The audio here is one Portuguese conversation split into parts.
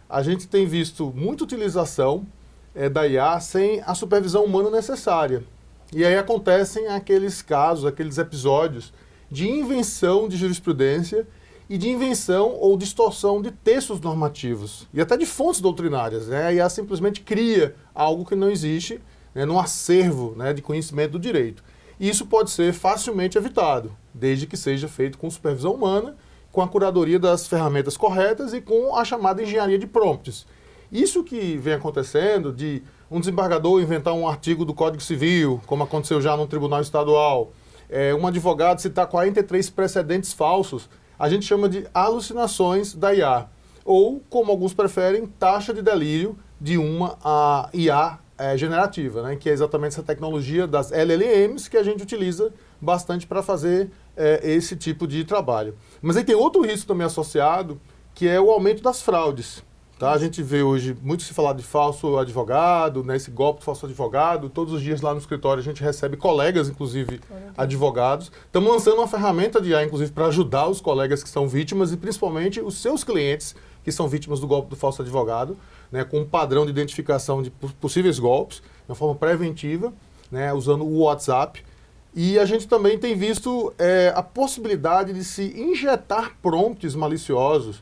a gente tem visto muita utilização da IA sem a supervisão humana necessária. E aí acontecem aqueles casos, aqueles episódios de invenção de jurisprudência e de invenção ou distorção de textos normativos e até de fontes doutrinárias. Né? A IA simplesmente cria algo que não existe, né, num acervo, né, de conhecimento do direito. E isso pode ser facilmente evitado, desde que seja feito com supervisão humana, com a curadoria das ferramentas corretas e com a chamada engenharia de prompts. Isso que vem acontecendo de um desembargador inventar um artigo do Código Civil, como aconteceu já no Tribunal Estadual, um advogado citar 43 precedentes falsos, a gente chama de alucinações da IA. Ou, como alguns preferem, taxa de delírio de uma IA generativa, né, que é exatamente essa tecnologia das LLMs que a gente utiliza bastante para fazer esse tipo de trabalho. Mas aí tem outro risco também associado, que é o aumento das fraudes. Tá? A gente vê hoje muito se falar de falso advogado, né, esse golpe de falso advogado. Todos os dias lá no escritório a gente recebe colegas, inclusive advogados. Estamos lançando uma ferramenta de IA, inclusive, para ajudar os colegas que são vítimas e principalmente os seus clientes que são vítimas do golpe do falso advogado, né, com um padrão de identificação de possíveis golpes, de uma forma preventiva, né, usando o WhatsApp. E a gente também tem visto a possibilidade de se injetar prompts maliciosos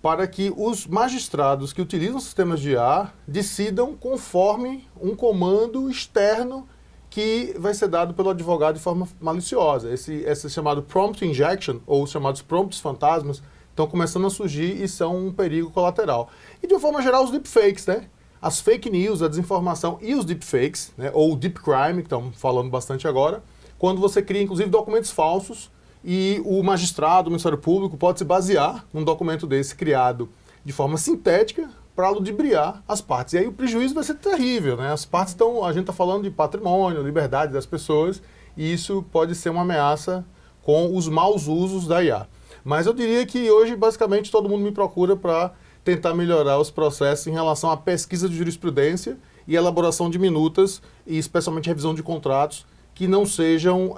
para que os magistrados que utilizam sistemas de IA decidam conforme um comando externo que vai ser dado pelo advogado de forma maliciosa. Esse chamado prompt injection, ou os chamados prompts fantasmas, estão começando a surgir e são um perigo colateral. E de uma forma geral, os deepfakes, né? As fake news, a desinformação e os deepfakes, né? Ou o deep crime, que estamos falando bastante agora, quando você cria, inclusive, documentos falsos e o magistrado, o Ministério Público, pode se basear num documento desse criado de forma sintética para ludibriar as partes. E aí o prejuízo vai ser terrível, né? As partes estão, a gente está falando de patrimônio, liberdade das pessoas, e isso pode ser uma ameaça com os maus usos da IA. Mas eu diria que hoje, basicamente, todo mundo me procura para tentar melhorar os processos em relação à pesquisa de jurisprudência e elaboração de minutas, e especialmente revisão de contratos, que não sejam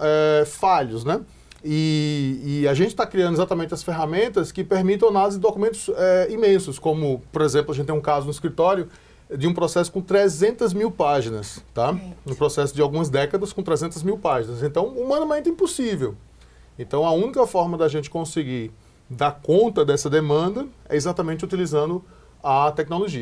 falhos, né? E a gente está criando exatamente as ferramentas que permitam análise de documentos imensos, como, por exemplo, a gente tem um caso no escritório de um processo com 300 mil páginas, tá? Um processo de algumas décadas com 300 mil páginas. Então, humanamente impossível. Então, a única forma da gente conseguir dar conta dessa demanda é exatamente utilizando a tecnologia.